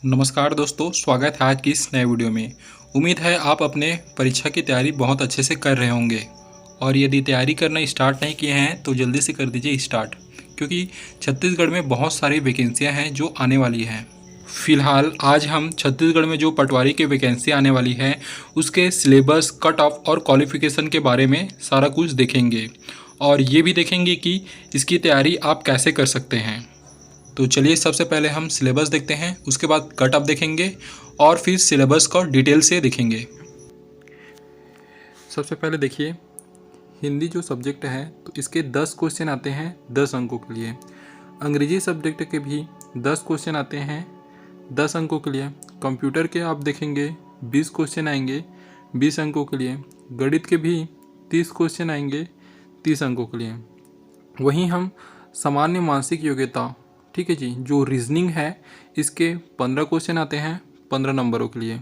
नमस्कार दोस्तों, स्वागत है आज की इस नए वीडियो में। उम्मीद है आप अपने परीक्षा की तैयारी बहुत अच्छे से कर रहे होंगे और यदि तैयारी करना स्टार्ट नहीं किए हैं तो जल्दी से कर दीजिए स्टार्ट, क्योंकि छत्तीसगढ़ में बहुत सारी वैकेंसियां हैं जो आने वाली हैं। फिलहाल आज हम छत्तीसगढ़ में जो पटवारी की वैकेंसी आने वाली है उसके सिलेबस, कट ऑफ और क्वालिफिकेशन के बारे में सारा कुछ देखेंगे और ये भी देखेंगे कि इसकी तैयारी आप कैसे कर सकते हैं। तो चलिए सबसे पहले हम सिलेबस देखते हैं, उसके बाद कट ऑफ देखेंगे और फिर सिलेबस को डिटेल से देखेंगे। सबसे पहले देखिए, हिंदी जो सब्जेक्ट है तो इसके 10 क्वेश्चन आते हैं 10 अंकों के लिए। अंग्रेजी सब्जेक्ट के भी 10 क्वेश्चन आते हैं 10 अंकों के लिए। कंप्यूटर के आप देखेंगे 20 क्वेश्चन आएंगे 20 अंकों के लिए। गणित के भी 30 क्वेश्चन आएंगे 30 अंकों के लिए। वहीं हम सामान्य मानसिक योग्यता, ठीक है जी, जो रीजनिंग है इसके 15 क्वेश्चन आते हैं 15 नंबरों के लिए।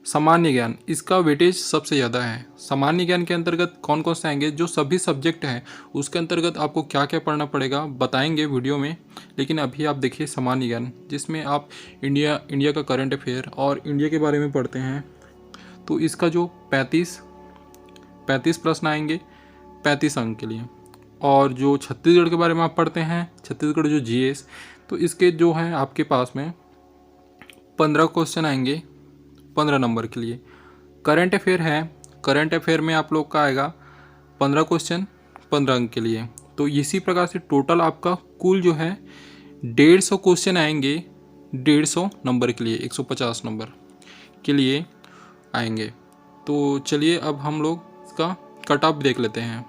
सामान्य ज्ञान, इसका वेटेज सबसे ज़्यादा है। सामान्य ज्ञान के अंतर्गत कौन कौन से आएंगे, जो सभी सब्जेक्ट हैं उसके अंतर्गत आपको क्या क्या पढ़ना पड़ेगा बताएंगे वीडियो में, लेकिन अभी आप देखिए सामान्य ज्ञान, जिसमें आप इंडिया का करंट अफेयर और इंडिया के बारे में पढ़ते हैं। तो इसका जो 35 प्रश्न आएंगे 35 अंक के लिए। और जो छत्तीसगढ़ के बारे में आप पढ़ते हैं, छत्तीसगढ़ जो जीएस, तो इसके जो है आपके पास में 15 क्वेश्चन आएंगे 15 नंबर के लिए। करंट अफेयर है, करंट अफेयर में आप लोग का आएगा 15 क्वेश्चन 15 अंक के लिए। तो इसी प्रकार से टोटल आपका कुल जो है 150 क्वेश्चन आएंगे 150 नंबर के लिए, 150 नंबर के लिए आएंगे। तो चलिए अब हम लोग इसका कट ऑफ देख लेते हैं।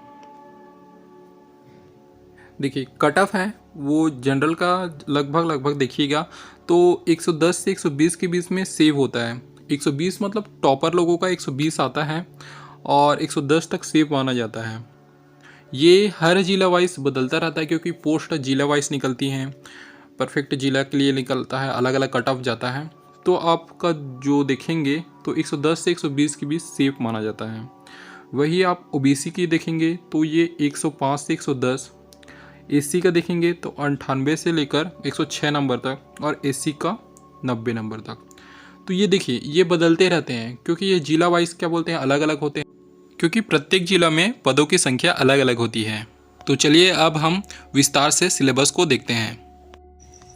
देखिए कट ऑफ है वो जनरल का लगभग देखिएगा तो 110 से 120 के बीच में सेव होता है। 120 मतलब टॉपर लोगों का 120 आता है और 110 तक सेव माना जाता है। ये हर जिला वाइज बदलता रहता है क्योंकि पोस्ट जिला वाइज निकलती हैं। परफेक्ट जिला के लिए निकलता है, अलग अलग कट ऑफ जाता है। तो आपका जो देखेंगे तो 110 से 120 के बीच सेव माना जाता है। वही आप ओबीसी की देखेंगे तो ये 105 से 110। एससी का देखेंगे तो 98 से लेकर 106 नंबर तक और एससी का 90 नंबर तक। तो ये देखिए ये बदलते रहते हैं क्योंकि ये जिला वाइज क्या बोलते हैं, अलग अलग होते हैं, क्योंकि प्रत्येक जिला में पदों की संख्या अलग अलग होती है। तो चलिए अब हम विस्तार से सिलेबस को देखते हैं।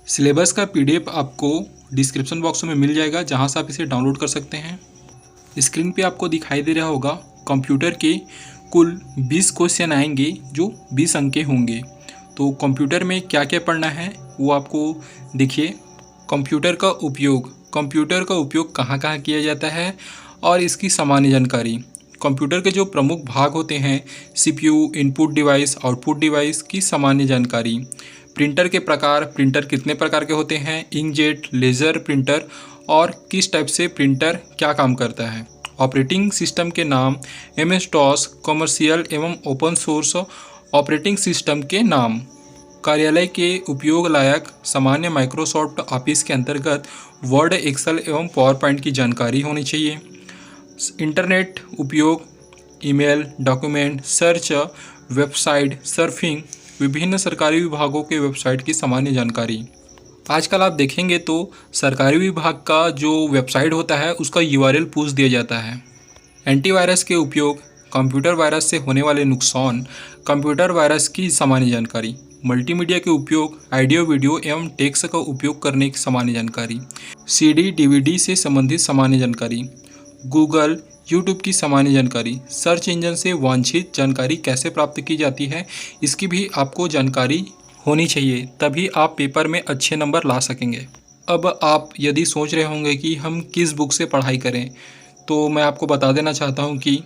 सिलेबस का पीडीएफ आपको डिस्क्रिप्शन बॉक्स में मिल जाएगा, जहाँ से आप इसे डाउनलोड कर सकते हैं। स्क्रीन पे आपको दिखाई दे रहा होगा कंप्यूटर के कुल 20 क्वेश्चन आएंगे जो 20 अंक के होंगे। तो कंप्यूटर में क्या क्या पढ़ना है वो आपको देखिए। कंप्यूटर का उपयोग कहाँ कहाँ किया जाता है और इसकी सामान्य जानकारी। कंप्यूटर के जो प्रमुख भाग होते हैं, CPU, input device, output device की सामान्य जानकारी। प्रिंटर के प्रकार, प्रिंटर कितने प्रकार के होते हैं, इंकजेट, लेज़र प्रिंटर और किस टाइप से प्रिंटर क्या काम करता है। ऑपरेटिंग सिस्टम के नाम, MS DOS, कमर्शियल एवं ओपन सोर्स ऑपरेटिंग सिस्टम के नाम। कार्यालय के उपयोग लायक सामान्य माइक्रोसॉफ्ट ऑफिस के अंतर्गत वर्ड, एक्सेल एवं पावर पॉइंट की जानकारी होनी चाहिए। इंटरनेट उपयोग, email, document, search, website, surfing, विभिन्न सरकारी विभागों के वेबसाइट की सामान्य जानकारी। आजकल आप देखेंगे तो सरकारी विभाग का जो वेबसाइट होता है उसका URL पूछ दिया जाता है। एंटीवायरस के उपयोग, कंप्यूटर वायरस से होने वाले नुकसान, कंप्यूटर वायरस की सामान्य जानकारी। मल्टीमीडिया के उपयोग, ऑडियो, वीडियो एवं टेक्स्ट का उपयोग करने की सामान्य जानकारी। CD, DVD से संबंधित सामान्य जानकारी। गूगल, यूट्यूब की सामान्य जानकारी। सर्च इंजन से वांछित जानकारी कैसे प्राप्त की जाती है, इसकी भी आपको जानकारी होनी चाहिए, तभी आप पेपर में अच्छे नंबर ला सकेंगे। अब आप यदि सोच रहे होंगे कि हम किस बुक से पढ़ाई करें, तो मैं आपको बता देना चाहता हूं कि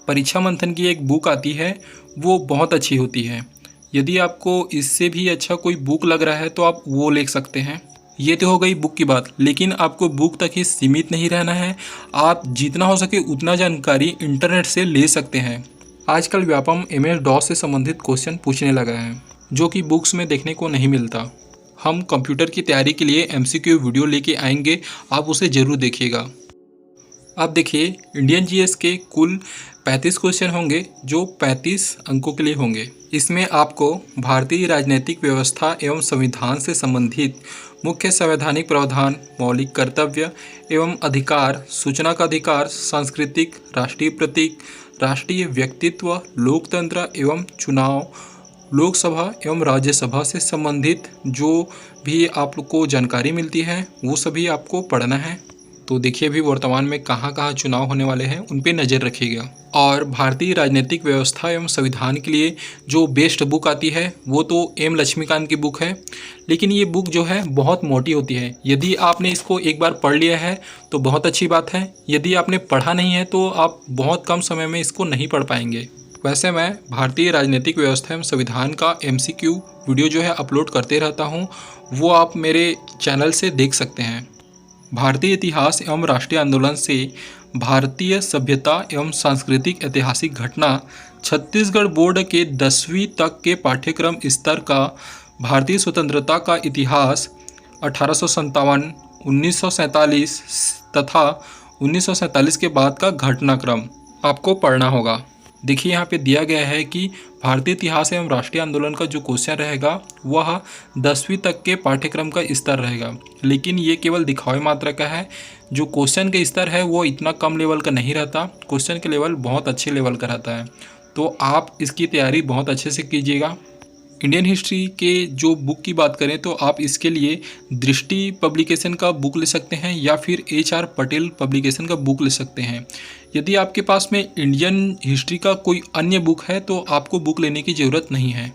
परीक्षा मंथन की एक बुक आती है, वो बहुत अच्छी होती है। यदि आपको इससे भी अच्छा कोई बुक लग रहा है तो आप वो ले सकते हैं। ये तो हो गई बुक की बात, लेकिन आपको बुक तक ही सीमित नहीं रहना है। आप जितना हो सके उतना जानकारी इंटरनेट से ले सकते हैं। आजकल व्यापम MS DOS से संबंधित क्वेश्चन पूछने लगा है, जो कि बुक्स में देखने को नहीं मिलता। हम कंप्यूटर की तैयारी के लिए MCQ वीडियो लेके आएंगे, आप उसे ज़रूर देखिएगा। अब देखिए इंडियन जीएस के कुल 35 क्वेश्चन होंगे जो 35 अंकों के लिए होंगे। इसमें आपको भारतीय राजनीतिक व्यवस्था एवं संविधान से संबंधित मुख्य संवैधानिक प्रावधान, मौलिक कर्तव्य एवं अधिकार, सूचना का अधिकार, सांस्कृतिक, राष्ट्रीय प्रतीक, राष्ट्रीय व्यक्तित्व, लोकतंत्र एवं चुनाव, लोकसभा एवं राज्यसभा से संबंधित जो भी आपको जानकारी मिलती है वो सभी आपको पढ़ना है। तो देखिए अभी वर्तमान में कहाँ कहाँ चुनाव होने वाले हैं उन पे नज़र रखिएगा। और भारतीय राजनीतिक व्यवस्था एवं संविधान के लिए जो बेस्ट बुक आती है वो तो एम लक्ष्मीकांत की बुक है, लेकिन ये बुक जो है बहुत मोटी होती है। यदि आपने इसको एक बार पढ़ लिया है तो बहुत अच्छी बात है, यदि आपने पढ़ा नहीं है तो आप बहुत कम समय में इसको नहीं पढ़ पाएंगे। वैसे मैं भारतीय राजनीतिक व्यवस्था एवं संविधान का MCQ वीडियो जो है अपलोड करते रहता हूँ, वो आप मेरे चैनल से देख सकते हैं। भारतीय इतिहास एवं राष्ट्रीय आंदोलन से भारतीय सभ्यता एवं सांस्कृतिक ऐतिहासिक घटना छत्तीसगढ़ बोर्ड के 10वीं तक के पाठ्यक्रम स्तर का भारतीय स्वतंत्रता का इतिहास 1857, 1947 तथा 1947 के बाद का घटनाक्रम आपको पढ़ना होगा। देखिए यहाँ पे दिया गया है कि भारतीय इतिहास एवं राष्ट्रीय आंदोलन का जो क्वेश्चन रहेगा वह 10वीं तक के पाठ्यक्रम का स्तर रहेगा, लेकिन ये केवल दिखावे मात्रा का है। जो क्वेश्चन का स्तर है वो इतना कम लेवल का नहीं रहता, क्वेश्चन के लेवल बहुत अच्छे लेवल का रहता है। तो आप इसकी तैयारी बहुत अच्छे से कीजिएगा। इंडियन हिस्ट्री के जो बुक की बात करें तो आप इसके लिए दृष्टि पब्लिकेशन का बुक ले सकते हैं या फिर HR पटेल पब्लिकेशन का बुक ले सकते हैं। यदि आपके पास में इंडियन हिस्ट्री का कोई अन्य बुक है तो आपको बुक लेने की ज़रूरत नहीं है।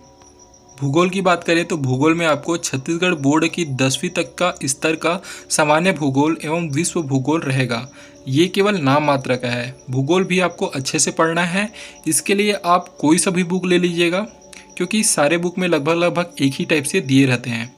भूगोल की बात करें तो भूगोल में आपको छत्तीसगढ़ बोर्ड की 10वीं तक का स्तर का सामान्य भूगोल एवं विश्व भूगोल रहेगा। ये केवल नाम मात्र का है, भूगोल भी आपको अच्छे से पढ़ना है। इसके लिए आप कोई सा भी बुक ले लीजिएगा, क्योंकि सारे बुक में लगभग एक ही टाइप से दिए रहते हैं।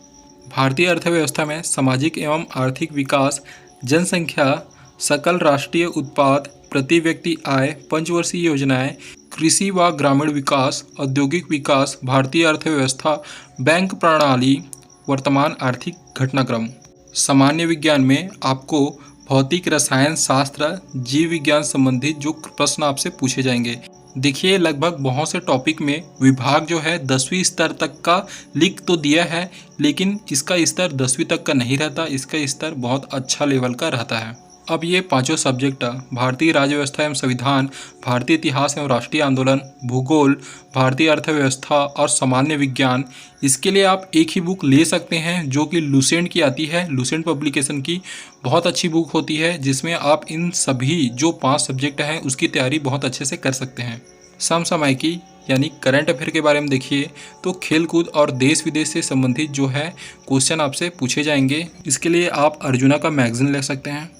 भारतीय अर्थव्यवस्था में सामाजिक एवं आर्थिक विकास, जनसंख्या, सकल राष्ट्रीय उत्पाद, प्रति व्यक्ति आय, पंचवर्षीय योजनाएं, कृषि व ग्रामीण विकास, औद्योगिक विकास, भारतीय अर्थव्यवस्था, बैंक प्रणाली, वर्तमान आर्थिक घटनाक्रम। सामान्य विज्ञान में आपको भौतिक, रसायन शास्त्र, जीव विज्ञान संबंधित जो प्रश्न आपसे पूछे जाएंगे। देखिए लगभग बहुत से टॉपिक में विभाग जो है 10वीं स्तर तक का लिख तो दिया है, लेकिन इसका स्तर 10वीं तक का नहीं रहता, इसका स्तर बहुत अच्छा लेवल का रहता है। अब ये पांचों सब्जेक्ट भारतीय राज्य व्यवस्था एवं संविधान, भारतीय इतिहास एवं राष्ट्रीय आंदोलन, भूगोल, भारतीय अर्थव्यवस्था और सामान्य विज्ञान, इसके लिए आप एक ही बुक ले सकते हैं जो कि लुसेंट की आती है। लुसेंट पब्लिकेशन की बहुत अच्छी बुक होती है, जिसमें आप इन सभी जो 5 सब्जेक्ट हैं उसकी तैयारी बहुत अच्छे से कर सकते हैं। समसामयिकी यानी करंट अफेयर के बारे में देखिए तो खेलकूद और देश विदेश से संबंधित जो है क्वेश्चन आपसे पूछे जाएंगे। इसके लिए आप अर्जुना का मैगजीन ले सकते हैं।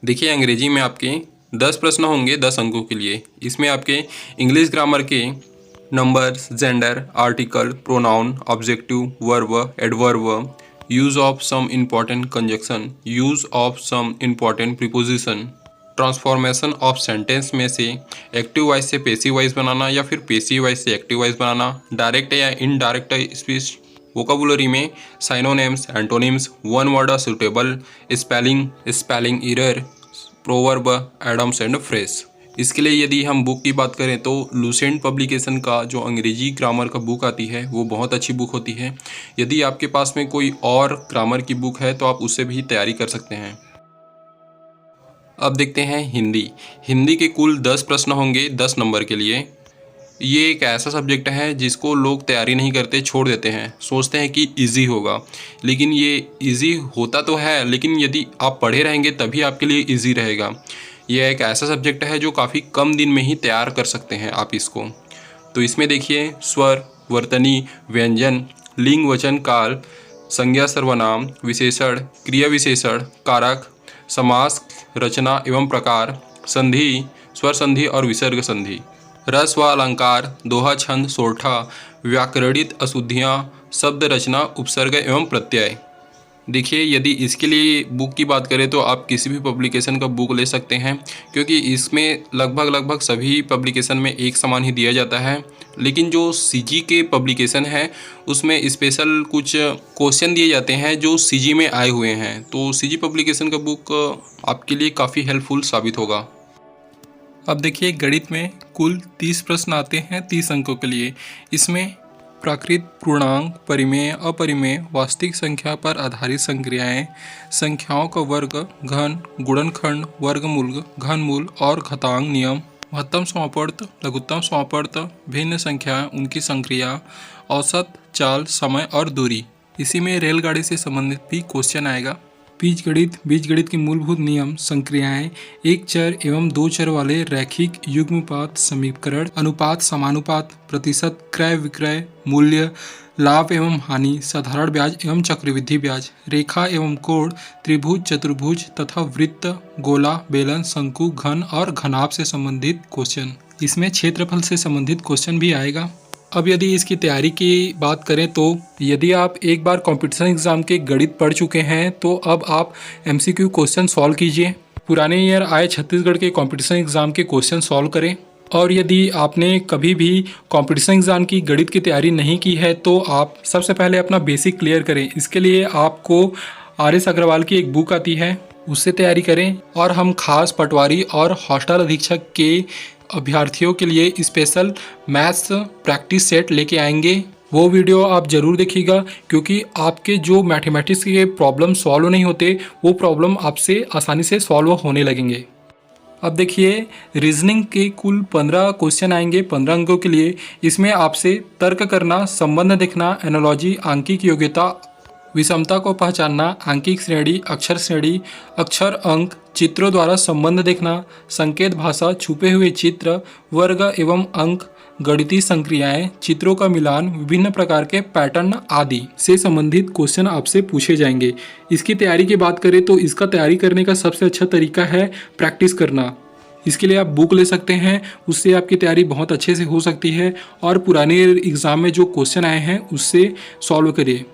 देखिए अंग्रेजी में आपके 10 प्रश्न होंगे 10 अंकों के लिए। इसमें आपके इंग्लिश ग्रामर के numbers, gender, article, pronoun, objective, verb, adverb, use of some important conjunction, use of some important preposition, transformation of sentence में से एक्टिव वॉइस से पैसिव वॉइस बनाना या फिर पैसिव वॉइस से एक्टिव वॉइस बनाना, डायरेक्ट या इनडायरेक्ट स्पीच, वोकाबुलरी में synonyms, antonyms, one word suitable, spelling error, proverb, idioms and phrase. इसके लिए यदि हम बुक की बात करें तो लुसेंट पब्लिकेशन का जो अंग्रेजी ग्रामर का बुक आती है वो बहुत अच्छी बुक होती है। यदि आपके पास में कोई और ग्रामर की बुक है तो आप उससे भी तैयारी कर सकते हैं। अब देखते हैं हिंदी के कुल 10 प्रश्न होंगे 10 नंबर के लिए। ये एक ऐसा सब्जेक्ट है जिसको लोग तैयारी नहीं करते, छोड़ देते हैं, सोचते हैं कि इजी होगा, लेकिन ये इजी होता तो है, लेकिन यदि आप पढ़े रहेंगे तभी आपके लिए इजी रहेगा। यह एक ऐसा सब्जेक्ट है जो काफ़ी कम दिन में ही तैयार कर सकते हैं आप इसको। तो इसमें देखिए स्वर, वर्तनी, व्यंजन, लिंग, वचन, काल, संज्ञा, सर्वनाम, विशेषण, क्रिया विशेषण, कारक, समास, रचना एवं प्रकार, संधि, स्वर संधि और विसर्ग संधि, रस व अलंकार, दोहा, छंद, सोरठा, व्याकरणित अशुद्धियाँ, शब्द रचना, उपसर्ग एवं प्रत्यय। देखिए यदि इसके लिए बुक की बात करें तो आप किसी भी पब्लिकेशन का बुक ले सकते हैं, क्योंकि इसमें लगभग सभी पब्लिकेशन में एक समान ही दिया जाता है। लेकिन जो CG के पब्लिकेशन है उसमें स्पेशल कुछ क्वेश्चन दिए जाते हैं जो CG में आए हुए हैं, तो CG पब्लिकेशन का बुक आपके लिए काफ़ी हेल्पफुल साबित होगा। अब देखिए गणित में कुल 30 प्रश्न आते हैं 30 अंकों के लिए। इसमें प्राकृत, पूर्णांक, परिमेय, अपरिमेय, वास्तविक संख्या पर आधारित संक्रियाएं, संख्याओं का वर्ग, घन, गुणनखंड, वर्गमूल, घनमूल और घातांक नियम, महत्तम समापवर्त, लघुत्तम समापवर्त, भिन्न संख्या, उनकी संक्रिया, औसत, चाल, समय और दूरी। इसी में रेलगाड़ी से संबंधित भी क्वेश्चन आएगा। बीजगणित के मूलभूत नियम, संक्रियाएं, एक चर एवं दो चर वाले रैखिक युग्मपात समीकरण, अनुपात, समानुपात, प्रतिशत, क्रय विक्रय, मूल्य, लाभ एवं हानि, साधारण ब्याज एवं चक्रवृद्धि ब्याज, रेखा एवं कोण, त्रिभुज, चतुर्भुज तथा वृत्त, गोला, बेलन, शंकु, घन और घनाभ से संबंधित क्वेश्चन। इसमें क्षेत्रफल से संबंधित क्वेश्चन भी आएगा। अब यदि इसकी तैयारी की बात करें तो यदि आप एक बार कंपटीशन एग्ज़ाम के गणित पढ़ चुके हैं तो अब आप MCQ क्वेश्चन सॉल्व कीजिए। पुराने ईयर आए छत्तीसगढ़ के कंपटीशन एग्ज़ाम के क्वेश्चन सॉल्व करें। और यदि आपने कभी भी कंपटीशन एग्ज़ाम की गणित की तैयारी नहीं की है तो आप सबसे पहले अपना बेसिक क्लियर करें। इसके लिए आपको RS अग्रवाल की एक बुक आती है, उससे तैयारी करें। और हम खास पटवारी और हॉस्टल अधीक्षक के अभ्यर्थियों के लिए स्पेशल मैथ्स प्रैक्टिस सेट लेके आएंगे। वो वीडियो आप ज़रूर देखिएगा, क्योंकि आपके जो मैथमेटिक्स के प्रॉब्लम सॉल्व नहीं होते वो प्रॉब्लम आपसे आसानी से सॉल्व होने लगेंगे। अब देखिए, रीजनिंग के कुल 15 क्वेश्चन आएंगे 15 अंकों के लिए। इसमें आपसे तर्क करना, संबंध देखना, एनालॉजी, आंकिक योग्यता, विषमता को पहचानना, आंकिक श्रेणी, अक्षर अंक, चित्रों द्वारा संबंध देखना, संकेत भाषा, छुपे हुए चित्र, वर्ग एवं अंक, गणितीय संक्रियाएं, चित्रों का मिलान, विभिन्न प्रकार के पैटर्न आदि से संबंधित क्वेश्चन आपसे पूछे जाएंगे। इसकी तैयारी की बात करें तो इसका तैयारी करने का सबसे अच्छा तरीका है प्रैक्टिस करना। इसके लिए आप बुक ले सकते हैं, उससे आपकी तैयारी बहुत अच्छे से हो सकती है। और पुराने एग्जाम में जो क्वेश्चन आए हैं उससे सॉल्व करिए।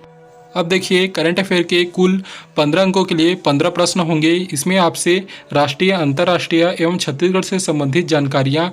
अब देखिए, करंट अफेयर के कुल 15 अंकों के लिए 15 प्रश्न होंगे। इसमें आपसे राष्ट्रीय, अंतर्राष्ट्रीय एवं छत्तीसगढ़ से संबंधित जानकारियां,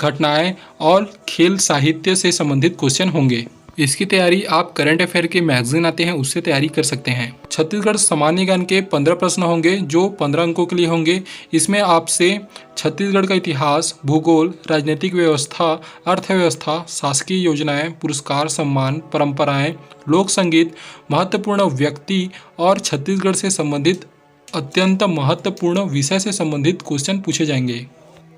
घटनाएं और खेल साहित्य से संबंधित क्वेश्चन होंगे। इसकी तैयारी आप करंट अफेयर के मैगजीन आते हैं उससे तैयारी कर सकते हैं। छत्तीसगढ़ सामान्य ज्ञान के 15 प्रश्न होंगे जो 15 अंकों के लिए होंगे। इसमें आपसे छत्तीसगढ़ का इतिहास, भूगोल, राजनीतिक व्यवस्था, अर्थव्यवस्था, शासकीय योजनाएं, पुरस्कार, सम्मान, परंपराएं, लोक संगीत, महत्वपूर्ण व्यक्ति और छत्तीसगढ़ से संबंधित अत्यंत महत्वपूर्ण विषय से संबंधित क्वेश्चन पूछे जाएंगे।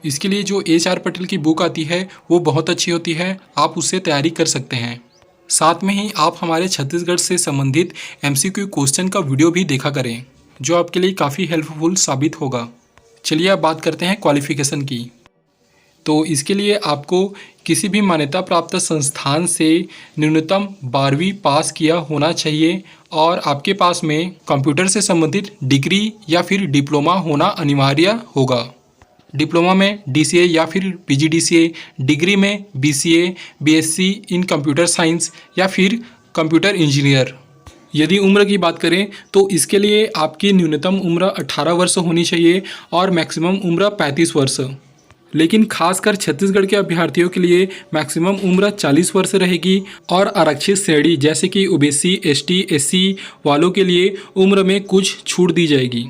इसके लिए जो HR पटेल की बुक आती है वो बहुत अच्छी होती है, आप उससे तैयारी कर सकते हैं। साथ में ही आप हमारे छत्तीसगढ़ से संबंधित MCQ क्वेश्चन का वीडियो भी देखा करें, जो आपके लिए काफ़ी हेल्पफुल साबित होगा। चलिए अब बात करते हैं क्वालिफिकेशन की। तो इसके लिए आपको किसी भी मान्यता प्राप्त संस्थान से न्यूनतम 12वीं पास किया होना चाहिए और आपके पास में कंप्यूटर से संबंधित डिग्री या फिर डिप्लोमा होना अनिवार्य होगा। डिप्लोमा में DCA या फिर PGDCA, डिग्री में BCA, BSc इन कंप्यूटर साइंस या फिर कंप्यूटर इंजीनियर। यदि उम्र की बात करें तो इसके लिए आपकी न्यूनतम उम्र 18 वर्ष होनी चाहिए और मैक्सिमम उम्र 35 वर्ष। लेकिन खासकर छत्तीसगढ़ के अभ्यर्थियों के लिए मैक्सिमम उम्र 40 वर्ष रहेगी और आरक्षित श्रेणी जैसे कि OBC, ST, SC वालों के लिए उम्र में कुछ छूट दी जाएगी।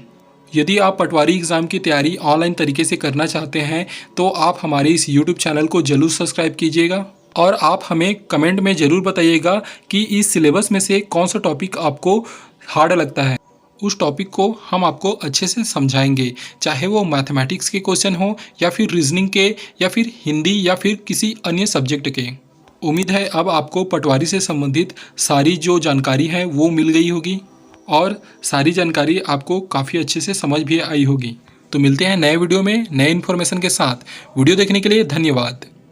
यदि आप पटवारी एग्ज़ाम की तैयारी ऑनलाइन तरीके से करना चाहते हैं तो आप हमारे इस YouTube चैनल को जरूर सब्सक्राइब कीजिएगा और आप हमें कमेंट में ज़रूर बताइएगा कि इस सिलेबस में से कौन सा टॉपिक आपको हार्ड लगता है। उस टॉपिक को हम आपको अच्छे से समझाएंगे, चाहे वो मैथमेटिक्स के क्वेश्चन हो या फिर रीजनिंग के या फिर हिंदी या फिर किसी अन्य सब्जेक्ट के। उम्मीद है अब आपको पटवारी से संबंधित सारी जो जानकारी है वो मिल गई होगी और सारी जानकारी आपको काफ़ी अच्छे से समझ भी आई होगी। तो मिलते हैं नए वीडियो में नए इन्फॉर्मेशन के साथ। वीडियो देखने के लिए धन्यवाद।